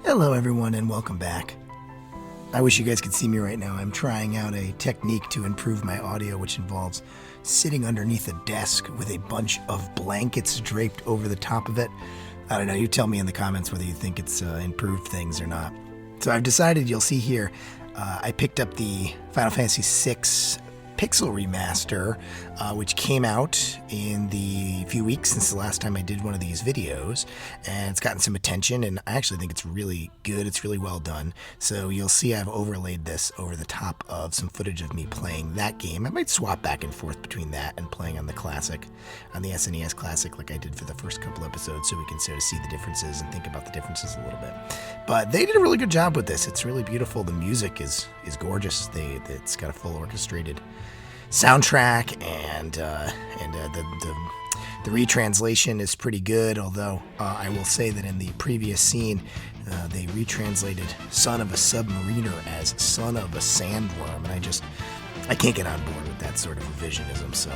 Hello everyone and welcome back. I wish you guys could see me right now. I'm trying out a technique to improve my audio, which involves sitting underneath a desk with a bunch of blankets draped over the top of it. I don't know, you tell me in the comments whether you think it's improved things or not. So I've decided, you'll see here, I picked up the Final Fantasy 6 Pixel Remaster, which came out in the few weeks since the last time I did one of these videos, and it's gotten some attention, and I actually think it's really good. It's really well done. So you'll see I've overlaid this over the top of some footage of me playing that game. I might swap back and forth between that and playing on the Classic, on the SNES Classic, like I did for the first couple episodes, so we can sort of see the differences and think about the differences a little bit. But they did a really good job with this. It's really beautiful. The music is gorgeous. It's got a full orchestrated soundtrack, and the retranslation is pretty good, although I will say that in the previous scene they retranslated son of a submariner as son of a sandworm, and I can't get on board with that sort of revisionism. So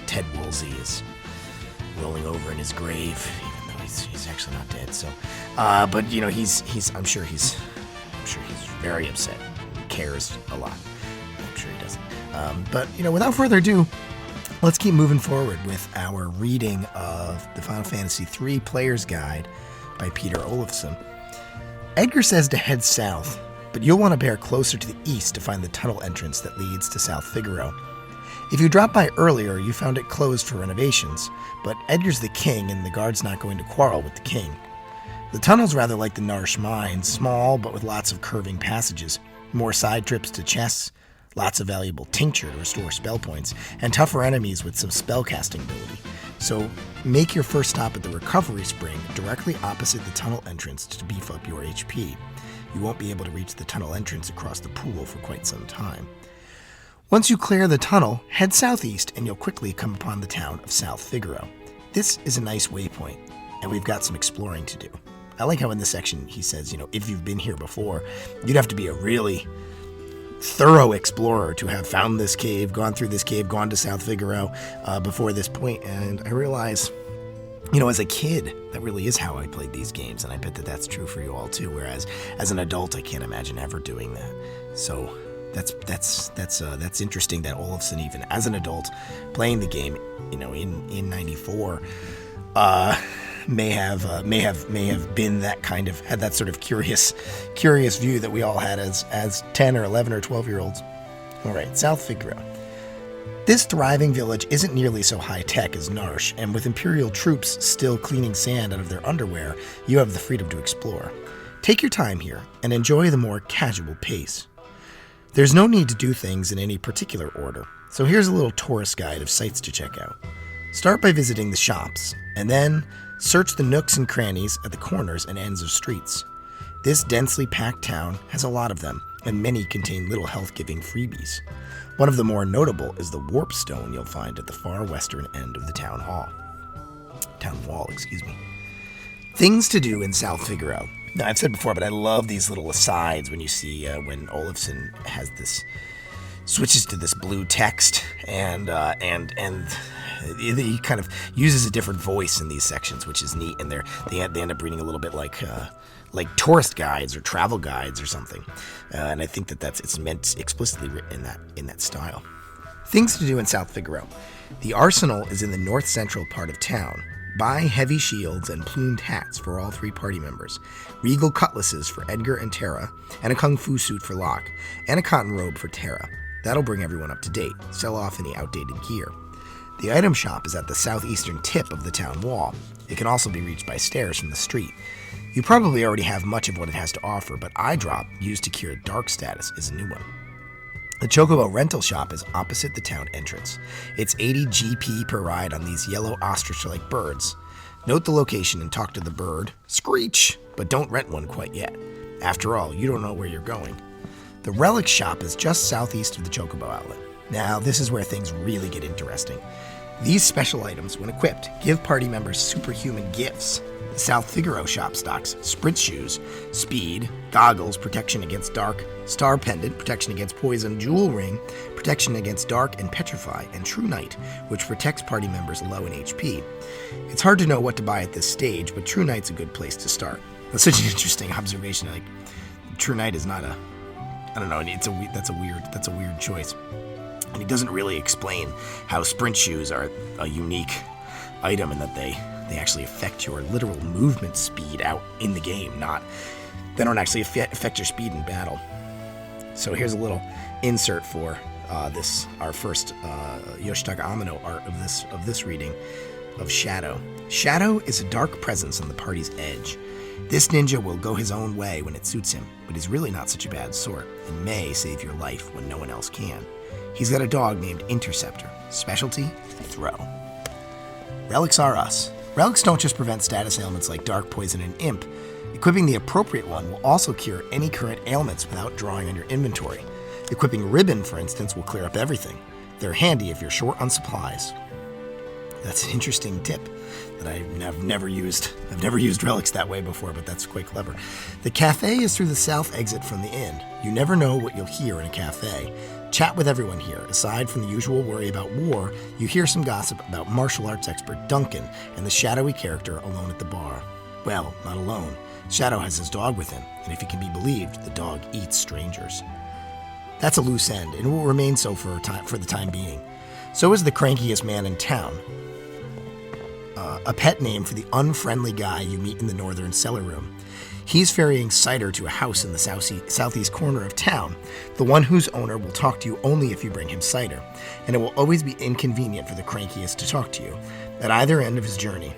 Ted Woolsey is rolling over in his grave, even though he's actually not dead. So but you know, I'm sure he's very upset. He cares a lot. I'm sure he doesn't. But, you know, without further ado, let's keep moving forward with our reading of the Final Fantasy III Player's Guide by Peter Olafson. Edgar says to head south, but you'll want to bear closer to the east to find the tunnel entrance that leads to South Figaro. If you dropped by earlier, you found it closed for renovations, but Edgar's the king and the guard's not going to quarrel with the king. The tunnel's rather like the Narsh mines, small but with lots of curving passages, more side trips to chests, lots of valuable tincture to restore spell points, and tougher enemies with some spellcasting ability. So make your first stop at the recovery spring directly opposite the tunnel entrance to beef up your HP. You won't be able to reach the tunnel entrance across the pool for quite some time. Once you clear the tunnel, head southeast and you'll quickly come upon the town of South Figaro. This is a nice waypoint, and we've got some exploring to do. I like how in this section he says, you know, if you've been here before, you'd have to be a really thorough explorer to have found this cave, gone through this cave, gone to South Figaro before this point. And I realize, you know, as a kid, that really is how I played these games, and I bet that that's true for you all too. Whereas as an adult, I can't imagine ever doing that. So that's interesting that Olafson, even as an adult, playing the game, you know, in '94, may have been that kind of, had that sort of curious view that we all had as 10 or 11 or 12-year-olds. All right, South Figaro. This thriving village isn't nearly so high-tech as Narsh, and with Imperial troops still cleaning sand out of their underwear, you have the freedom to explore. Take your time here and enjoy the more casual pace. There's no need to do things in any particular order, so here's a little tourist guide of sites to check out. Start by visiting the shops, and then search the nooks and crannies at the corners and ends of streets. This densely packed town has a lot of them, and many contain little health-giving freebies. One of the more notable is the warp stone you'll find at the far western end of the town wall, excuse me. Things to do in South Figaro. Now, I've said before, but I love these little asides when you see when Olafson has this, switches to this blue text, and he kind of uses a different voice in these sections, which is neat, and they end up reading a little bit like tourist guides or travel guides or something, and I think it's meant explicitly written in that style. Things to do in South Figaro. The arsenal is in the north-central part of town. Buy heavy shields and plumed hats for all 3 party members, regal cutlasses for Edgar and Terra, and a kung fu suit for Locke, and a cotton robe for Terra. That'll bring everyone up to date. Sell off any outdated gear. The item shop is at the southeastern tip of the town wall. It can also be reached by stairs from the street. You probably already have much of what it has to offer, but Eye Drop, used to cure dark status, is a new one. The Chocobo rental shop is opposite the town entrance. It's 80 GP per ride on these yellow ostrich-like birds. Note the location and talk to the bird. Screech! But don't rent one quite yet. After all, you don't know where you're going. The Relic Shop is just southeast of the Chocobo outlet. Now, this is where things really get interesting. These special items, when equipped, give party members superhuman gifts. The South Figaro shop stocks sprint shoes, speed, goggles, protection against dark, star pendant, protection against poison, jewel ring, protection against dark and petrify, and true night, which protects party members low in HP. It's hard to know what to buy at this stage, but True Night's a good place to start. That's such an interesting observation. Like, True Knight is not a, I don't know. That's a weird choice. And he doesn't really explain how sprint shoes are a unique item and that they actually affect your literal movement speed out in the game. They don't actually affect your speed in battle. So here's a little insert for our first Yoshitaka Amano art of this reading of Shadow. Shadow is a dark presence on the party's edge. This ninja will go his own way when it suits him, but he's really not such a bad sort and may save your life when no one else can. He's got a dog named Interceptor. Specialty? Throw. Relics are us. Relics don't just prevent status ailments like dark poison and imp. Equipping the appropriate one will also cure any current ailments without drawing on your inventory. Equipping Ribbon, for instance, will clear up everything. They're handy if you're short on supplies. That's an interesting tip that I've never used. I've never used relics that way before, but that's quite clever. The cafe is through the south exit from the inn. You never know what you'll hear in a cafe. Chat with everyone here. Aside from the usual worry about war, you hear some gossip about martial arts expert Duncan and the shadowy character alone at the bar. Well, not alone. Shadow has his dog with him, and if he can be believed, the dog eats strangers. That's a loose end, and will remain so for the time being. So is the crankiest man in town. A pet name for the unfriendly guy you meet in the northern cellar room. He's ferrying cider to a house in the southeast corner of town, the one whose owner will talk to you only if you bring him cider, and it will always be inconvenient for the crankiest to talk to you, at either end of his journey.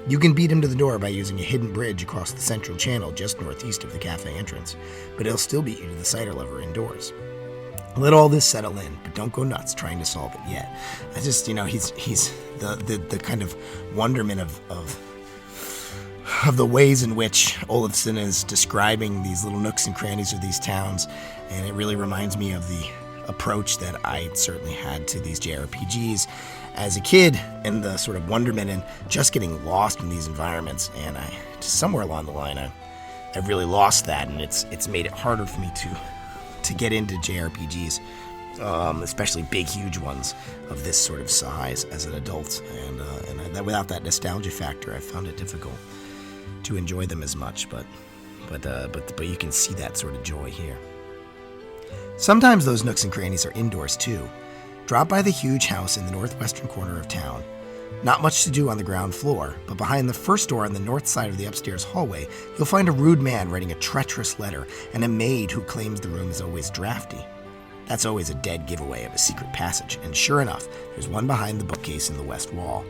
You can beat him to the door by using a hidden bridge across the central channel just northeast of the cafe entrance, but he'll still beat you to the cider lover indoors. Let all this settle in, but don't go nuts trying to solve it yet. I just, he's the kind of wonderment of the ways in which Olafson is describing these little nooks and crannies of these towns, and it really reminds me of the approach that I certainly had to these JRPGs as a kid, and the sort of wonderment in just getting lost in these environments. And somewhere along the line, I've really lost that, and it's made it harder for me to get into JRPGs, especially big, huge ones of this sort of size as an adult. And without that nostalgia factor, I found it difficult to enjoy them as much. But you can see that sort of joy here. Sometimes those nooks and crannies are indoors too. Drop by the huge house in the northwestern corner of town. Not much to do on the ground floor, but behind the first door on the north side of the upstairs hallway, you'll find a rude man writing a treacherous letter and a maid who claims the room is always drafty. That's always a dead giveaway of a secret passage, and sure enough, there's one behind the bookcase in the west wall.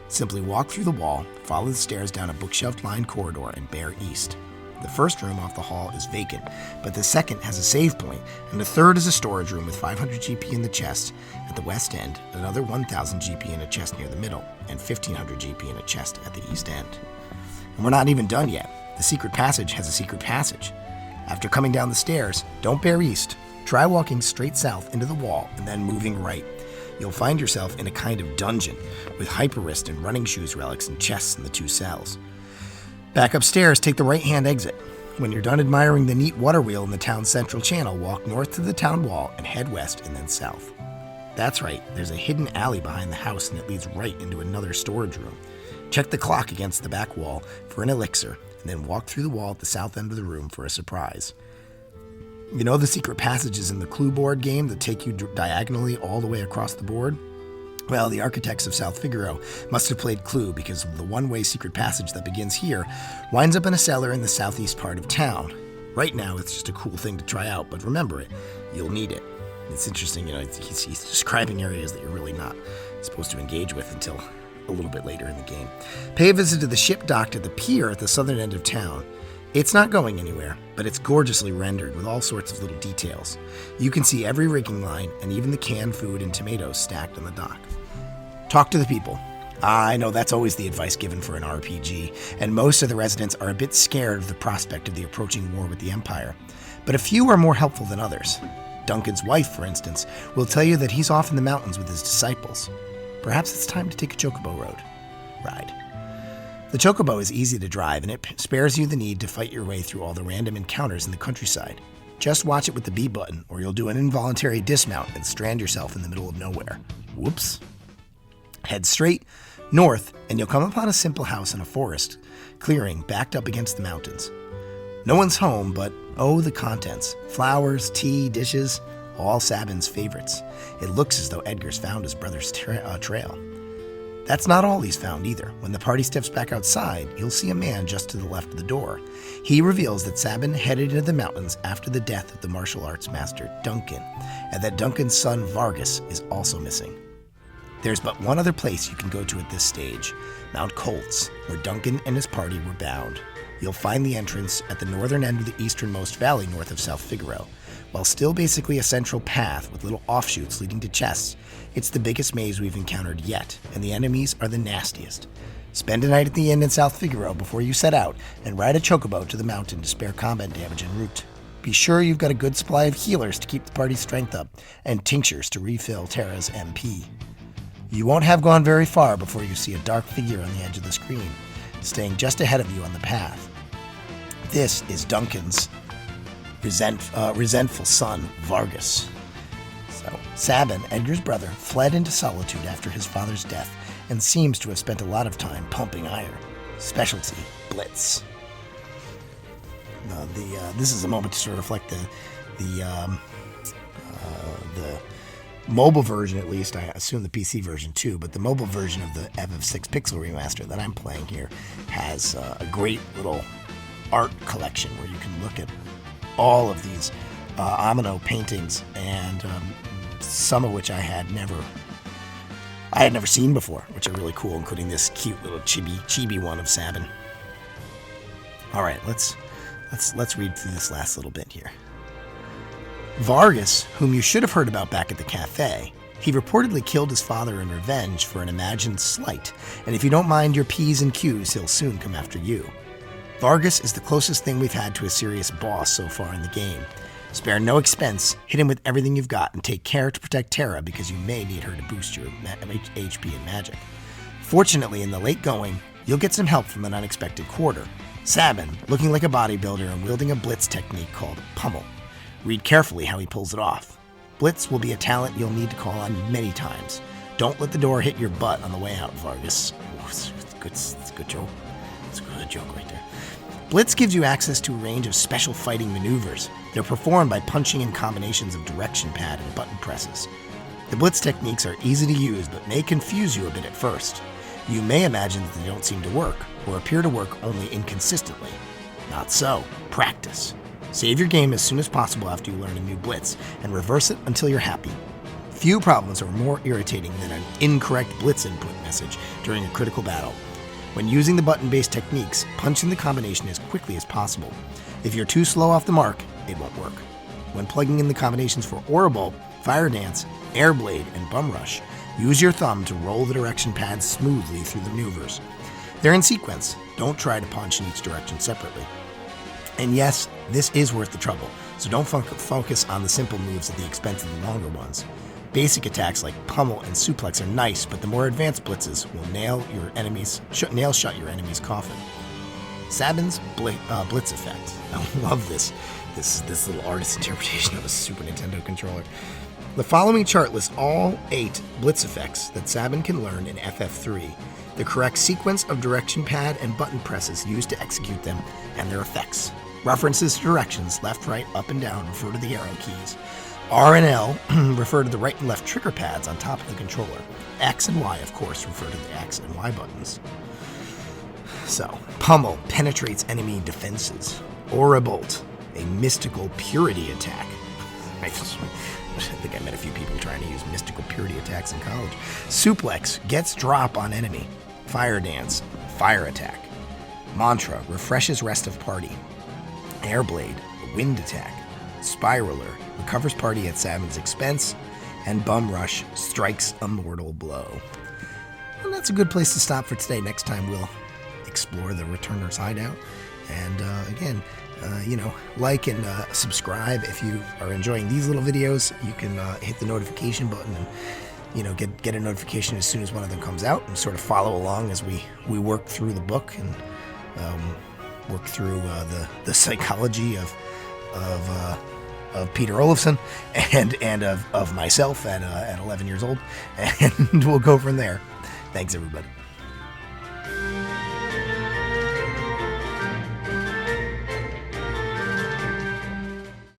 Simply walk through the wall, follow the stairs down a bookshelf-lined corridor, and bear east. The first room off the hall is vacant, but the second has a save point, and the third is a storage room with 500 GP in the chest at the west end, another 1,000 GP in a chest near the middle, and 1,500 GP in a chest at the east end. And we're not even done yet. The secret passage has a secret passage. After coming down the stairs, don't bear east. Try walking straight south into the wall and then moving right. You'll find yourself in a kind of dungeon with hyper-wrist and running shoes relics and chests in the two cells. Back upstairs, take the right-hand exit. When you're done admiring the neat water wheel in the town's central channel, walk north to the town wall and head west and then south. That's right, there's a hidden alley behind the house and it leads right into another storage room. Check the clock against the back wall for an elixir, and then walk through the wall at the south end of the room for a surprise. You know the secret passages in the clue board game that take you diagonally all the way across the board? Well, the architects of South Figaro must have played Clue, because the one-way secret passage that begins here winds up in a cellar in the southeast part of town. Right now, it's just a cool thing to try out, but remember it. You'll need it. It's interesting, he's describing areas that you're really not supposed to engage with until a little bit later in the game. Pay a visit to the ship dock at the pier at the southern end of town. It's not going anywhere, but it's gorgeously rendered with all sorts of little details. You can see every rigging line and even the canned food and tomatoes stacked on the dock. Talk to the people. I know that's always the advice given for an RPG, and most of the residents are a bit scared of the prospect of the approaching war with the Empire. But a few are more helpful than others. Duncan's wife, for instance, will tell you that he's off in the mountains with his disciples. Perhaps it's time to take a Chocobo ride. The Chocobo is easy to drive, and it spares you the need to fight your way through all the random encounters in the countryside. Just watch it with the B button, or you'll do an involuntary dismount and strand yourself in the middle of nowhere. Whoops. Head straight north, and you'll come upon a simple house in a forest clearing backed up against the mountains. No one's home, but oh, the contents. Flowers, tea, dishes, all Sabin's favorites. It looks as though Edgar's found his brother's trail. That's not all he's found either. When the party steps back outside, you'll see a man just to the left of the door. He reveals that Sabin headed into the mountains after the death of the martial arts master Duncan, and that Duncan's son Vargas is also missing. There's but one other place you can go to at this stage, Mount Kolts, where Duncan and his party were bound. You'll find the entrance at the northern end of the easternmost valley north of South Figaro. While still basically a central path with little offshoots leading to chests, it's the biggest maze we've encountered yet, and the enemies are the nastiest. Spend a night at the inn in South Figaro before you set out, and ride a Chocobo to the mountain to spare combat damage en route. Be sure you've got a good supply of healers to keep the party's strength up, and tinctures to refill Terra's MP. You won't have gone very far before you see a dark figure on the edge of the screen, staying just ahead of you on the path. This is Duncan's resentful son, Vargas. So, Sabin, Edgar's brother, fled into solitude after his father's death and seems to have spent a lot of time pumping iron. Specialty, Blitz. This is a moment to sort of reflect the mobile version, at least. I assume the PC version too, but the mobile version of the FF6 Pixel Remaster that I'm playing here has a great little art collection where you can look at all of these Amino paintings, and some of which I had never seen before, which are really cool, including this cute little chibi one of Sabin. All right, let's read through this last little bit here. Vargas, whom you should have heard about back at the cafe, he reportedly killed his father in revenge for an imagined slight, and if you don't mind your P's and Q's, he'll soon come after you. Vargas is the closest thing we've had to a serious boss so far in the game. Spare no expense, hit him with everything you've got, and take care to protect Terra because you may need her to boost your HP and magic. Fortunately, in the late going, you'll get some help from an unexpected quarter. Sabin, looking like a bodybuilder and wielding a Blitz technique called Pummel. Read carefully how he pulls it off. Blitz will be a talent you'll need to call on many times. Don't let the door hit your butt on the way out, Vargas. Ooh, it's a good joke. It's a good joke right there. Blitz gives you access to a range of special fighting maneuvers. They're performed by punching in combinations of direction pad and button presses. The Blitz techniques are easy to use, but may confuse you a bit at first. You may imagine that they don't seem to work, or appear to work only inconsistently. Not so. Practice. Save your game as soon as possible after you learn a new Blitz, and reverse it until you're happy. Few problems are more irritating than an incorrect Blitz input message during a critical battle. When using the button-based techniques, punch in the combination as quickly as possible. If you're too slow off the mark, it won't work. When plugging in the combinations for Aura Bolt, Fire Dance, Air Blade, and Bum Rush, use your thumb to roll the direction pads smoothly through the maneuvers. They're in sequence. Don't try to punch in each direction separately. And yes, this is worth the trouble, so don't focus on the simple moves at the expense of the longer ones. Basic attacks like Pummel and Suplex are nice, but the more advanced blitzes will nail shut your enemy's coffin. Sabin's Blitz effect. I love this little artist's interpretation of a Super Nintendo controller. The following chart lists all 8 Blitz effects that Sabin can learn in FF3, the correct sequence of direction pad and button presses used to execute them, and their effects. References to directions, left, right, up, and down refer to the arrow keys. R and L refer to the right and left trigger pads on top of the controller. X and Y, of course, refer to the X and Y buttons. So, Pummel penetrates enemy defenses. Aura Bolt, a mystical purity attack. I think I met a few people trying to use mystical purity attacks in college. Suplex gets drop on enemy. Fire Dance, fire attack. Mantra refreshes rest of party. Airblade, wind attack. Spiraler recovers party at Sabin's expense, and Bum Rush strikes a mortal blow. And that's a good place to stop for today. Next time we'll explore the Returner's hideout. And again, like and subscribe if you are enjoying these little videos. You can hit the notification button and get a notification as soon as one of them comes out, and sort of follow along as we work through the book and work through the psychology of Peter Olafson and of myself at 11 years old, and we'll go from there. Thanks, everybody.